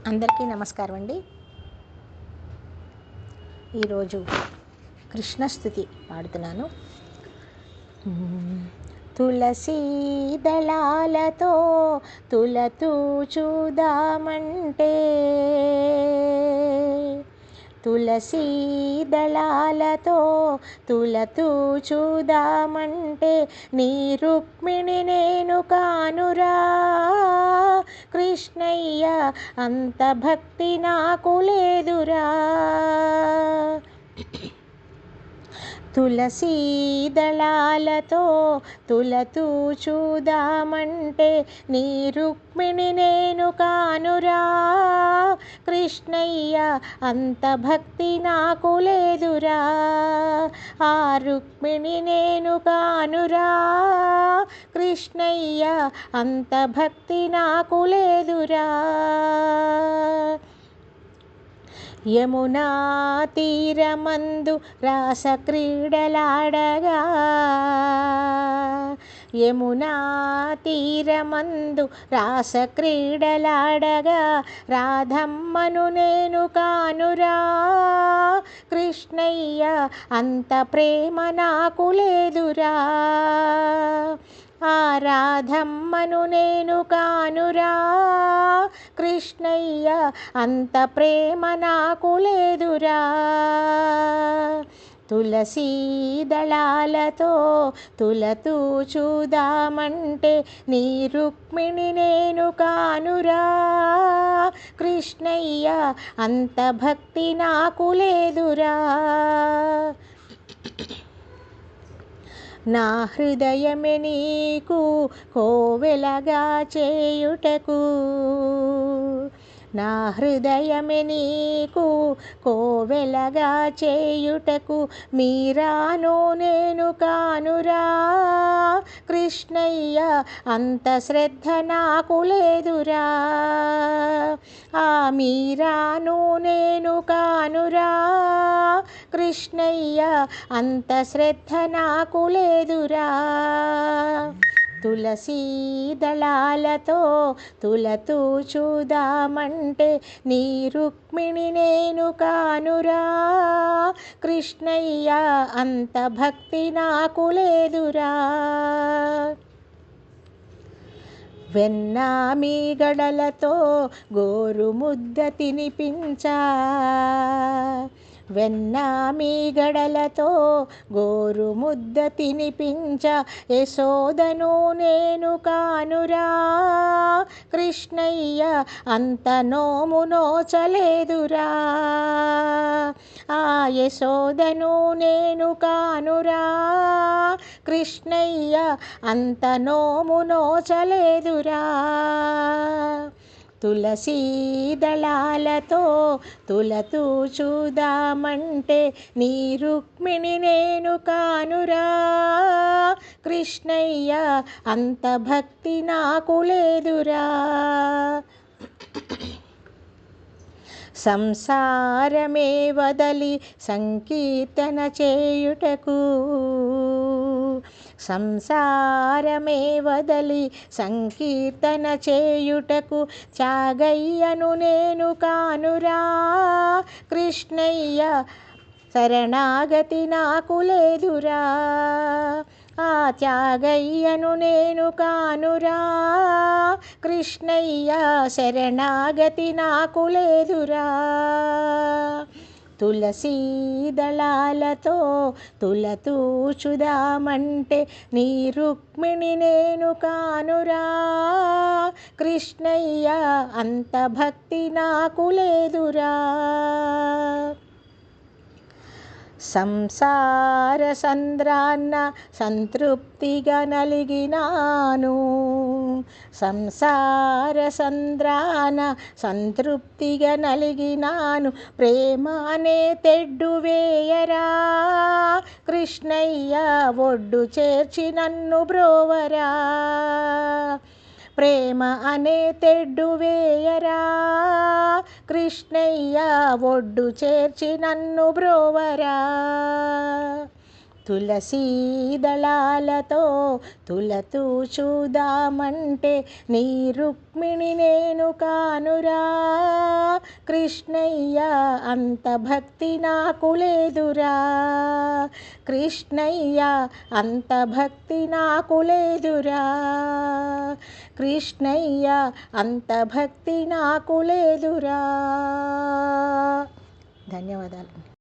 అందరికీ నమస్కారం అండి. ఈరోజు కృష్ణస్తుతి పాడుతున్నాను. తులసీ దళాలతో తులతూచుదామంటే, తులసీ దళాలతో తులతూచుదామంటే, నీ రుక్మిణి నేను కానురా కృష్ణయ్య, అంత భక్తి నాకు లేదురా. తులసీ దళాలతో తులతూచుదామంటే, నీ రుక్మిణి నేను కానురా కృష్ణయ్య, అంత భక్తి నాకు లేదురా. ఆ రుక్మిణి నేను కానురా కృష్ణయ్య, అంత భక్తి నాకు లేదురా. యమునా తీరమందు రాసక్రీడలాడగా, యమునా తీరమందు రాసక్రీడలాడగా, రాధమ్మను నేను కానురా కృష్ణయ్య, అంత ప్రేమ నాకు లేదురా. ఆ రాధమ్మను నేను కానురా కృష్ణయ్య, అంత ప్రేమ నాకు లేదురా. తులసీ దళాలతో తులతూచుదామంటే, నీ రుక్మిణి నేను కానురా కృష్ణయ్య, అంత భక్తి నాకు లేదురా. నా హృదయమే నీకు కోవెలగా చేయుటకు, నా హృదయమే నీకు కోవెలగా చేయుటకు, మీరాను నేను కానురా కృష్ణయ్య, అంత శ్రద్ధ నాకు లేదురా. ఆ మీరాను నేను కానురా కృష్ణయ్య, అంత శ్రద్ధ నాకు లేదురా. తులసీ దళాలతో తులతూచుదామంటే, నీ రుక్మిణి నేను కానురా కృష్ణయ్య, అంత భక్తి నాకు లేదురా. వెన్నా మీ గడలతో గోరు ముద్ద తినిపించా, వెన్నా మీ గడలతో గోరు ముద్ద తినిపించ, యశోదను నేను కానురా కృష్ణయ్య, అంత నోము నోచలేదురా. ఆ యశోదను నేను కానురా కృష్ణయ్య, అంత నోము నోచలేదురా. తులసీ దళాలతో తులతూచుదామంటే, నీ రుక్మిణి నేను కానురా కృష్ణయ్య, అంత భక్తి నాకు లేదురా. సంసారమే వదలి సంకీర్తన చేయుటకు, సంసారమే వదలి సంకీర్తన చేయుటకు, త్యాగయ్యను నేను కానురా కృష్ణయ్య, శరణాగతి నాకు లేదురా. ఆ త్యాగయ్యను నేను కానురా కృష్ణయ్య, శరణాగతి నాకు లేదురా. తులసీ దళాలతో తులతూచుదామంటే, నీ రుక్మిణి నేను కానురా కృష్ణయ్య, అంత భక్తి నాకు లేదురా. సంసార సంద్రాన్న సంతృప్తిగా నలిగినాను, సంసార సంద్రాన సంతృప్తిగా నలిగినాను, ప్రేమ అనే తెడ్డు వేయరా కృష్ణయ్య, ఒడ్డు చేర్చి నన్ను బ్రోవరా. ప్రేమ అనే తెడ్డు వేయరా కృష్ణయ్య, ఒడ్డు చేర్చి నన్ను బ్రోవరా. తులసీ దళాలతో తులతూచుదామంటే నీ రుక్మిణి నేను కానురా కృష్ణయ్య అంత భక్తి నాకు లేదురా, కృష్ణయ్య అంత భక్తి నాకు లేదురా, కృష్ణయ్య అంత భక్తి నాకు లేదురా. ధన్యవాదాలు.